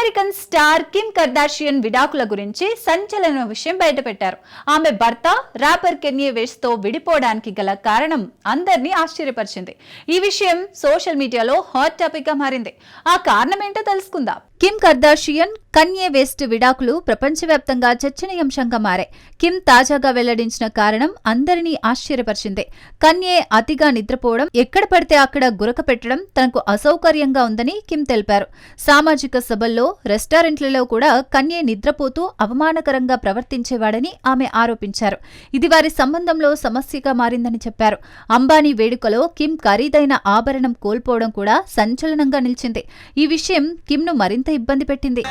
American star Kim Kardashian విడాకుల గురించి సంచలన విషయం బయటపెట్టారు. ఆమె భర్త ర్యాపర్ కెన్యే వెస్ట్ తో విడిపోవడానికి గల కారణం అందరినీ ఆశ్చర్యపరిచింది. ఈ విషయం సోషల్ మీడియాలో హాట్ టాపిక్ గా మారింది. ఆ కారణం ఏంటో తెలుసుకుందాం. కిమ్ కర్దాషియన్ కన్యే వెస్ట్ విడాకులు ప్రపంచవ్యాప్తంగా చర్చనీయాంశంగా మారాయి. కిమ్ తాజాగా వెల్లడించిన కారణం అందరినీ ఆశ్చర్యపరిచింది. కన్యే అతిగా నిద్రపోవడం, ఎక్కడ పడితే అక్కడ గురక పెట్టడం తనకు అసౌకర్యంగా ఉందని కిమ్ తెలిపారు. సామాజిక సభల్లో, రెస్టారెంట్లలో కూడా కన్యే నిద్రపోతూ అవమానకరంగా ప్రవర్తించేవాడని ఆమె ఆరోపించారు. ఇది వారి సంబంధంలో సమస్యగా మారిందని చెప్పారు. అంబానీ వేడుకలో కిమ్ ఖరీదైన ఆభరణం కోల్పోవడం కూడా సంచలనంగా నిలిచింది. ఈ విషయం కిమ్ ను మరింత ఇబ్బంది పెట్టింది.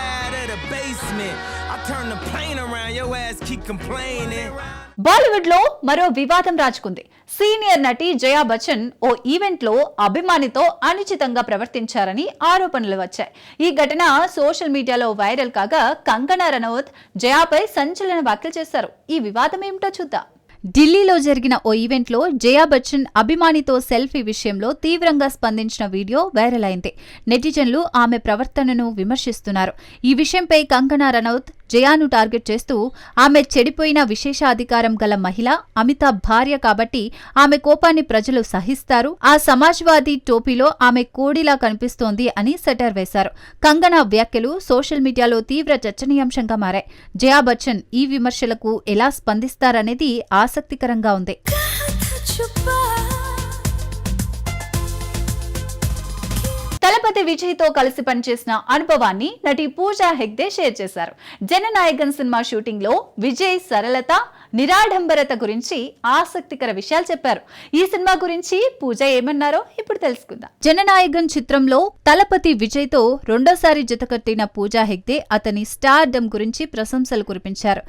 బాలీవుడ్ లో మరో వివాదం రాజుకుంది. సీనియర్ నటి జయా బచ్చన్ ఓ ఈవెంట్ లో అభిమానితో అనుచితంగా ప్రవర్తించారని ఆరోపణలు వచ్చాయి. ఈ ఘటన సోషల్ మీడియాలో వైరల్ కాగా కంగనా రనౌత్ జయాపై సంచలన వ్యాఖ్యలు చేశారు. ఈ వివాదం ఏమిటో చూద్దాం. ఢిల్లీలో జరిగిన ఓ ఈవెంట్లో జయా బచ్చన్ అభిమానితో సెల్ఫీ విషయంలో తీవ్రంగా స్పందించిన వీడియో వైరల్ అయింది. నెటిజన్లు ఆమె ప్రవర్తనను విమర్శిస్తున్నారు. ఈ విషయంపై కంగనా రనౌత్ జయాను టార్గెట్ చేస్తూ, ఆమె చెడిపోయిన విశేషాధికారం గల మహిళ, అమితాబ్ భార్య కాబట్టి ఆమె కోపాన్ని ప్రజలు సహిస్తారు, ఆ సమాజ్వాదీ టోపీలో ఆమె కోడిలా కనిపిస్తోంది అని సెటైర్ వేశారు. కంగనా వ్యాఖ్యలు సోషల్ మీడియాలో తీవ్ర చర్చనీయాంశంగా మారాయి. జయా బచ్చన్ ఈ విమర్శలకు ఎలా స్పందిస్తారనేది ఆసక్తికరంగా ఉంది. తలపతి విజయ్ తో కలిసి పనిచేసిన అనుభవాన్ని నటి పూజా హెగ్డే షేర్ చేశారు. జననాయకన్ సినిమా షూటింగ్ లో విజయ్ సరళత, నిరాడంబరత గురించి ఆసక్తికర విషయాలు చెప్పారు. ఈ సినిమా గురించి పూజ ఏమన్నారో ఇప్పుడు తెలుసుకుందాం. జననాయకన్ చిత్రంలో తలపతి విజయ్ తో రెండోసారి జతకట్టిన పూజా హెగ్డే అతని స్టార్డమ్ గురించి ప్రశంసలు కురిపించారు.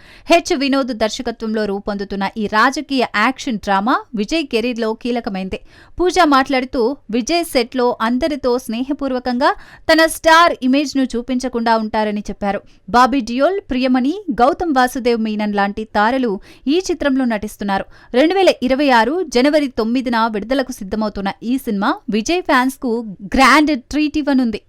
వినోద్ దర్శకత్వంలో రూపొందుతున్న ఈ రాజకీయ యాక్షన్ డ్రామా విజయ్ కెరీర్ లో కీలకమైంది. పూజ మాట్లాడుతూ, విజయ్ సెట్ లో అందరితో స్నేహపూర్వకంగా తన స్టార్ ఇమేజ్ ను చూపించకుండా ఉంటారని చెప్పారు. బాబీ డియోల్, ప్రియమణి, గౌతమ్ వాసుదేవ్ మీనన్ లాంటి తారలు ఈ చిత్రంలో నటిస్తున్నారు. 2026 జనవరి 9న విడుదలకు సిద్ధమవుతున్న ఈ సినిమా విజయ్ ఫ్యాన్స్ కు గ్రాండ్ ట్రీట్ ఇవ్వనుంది.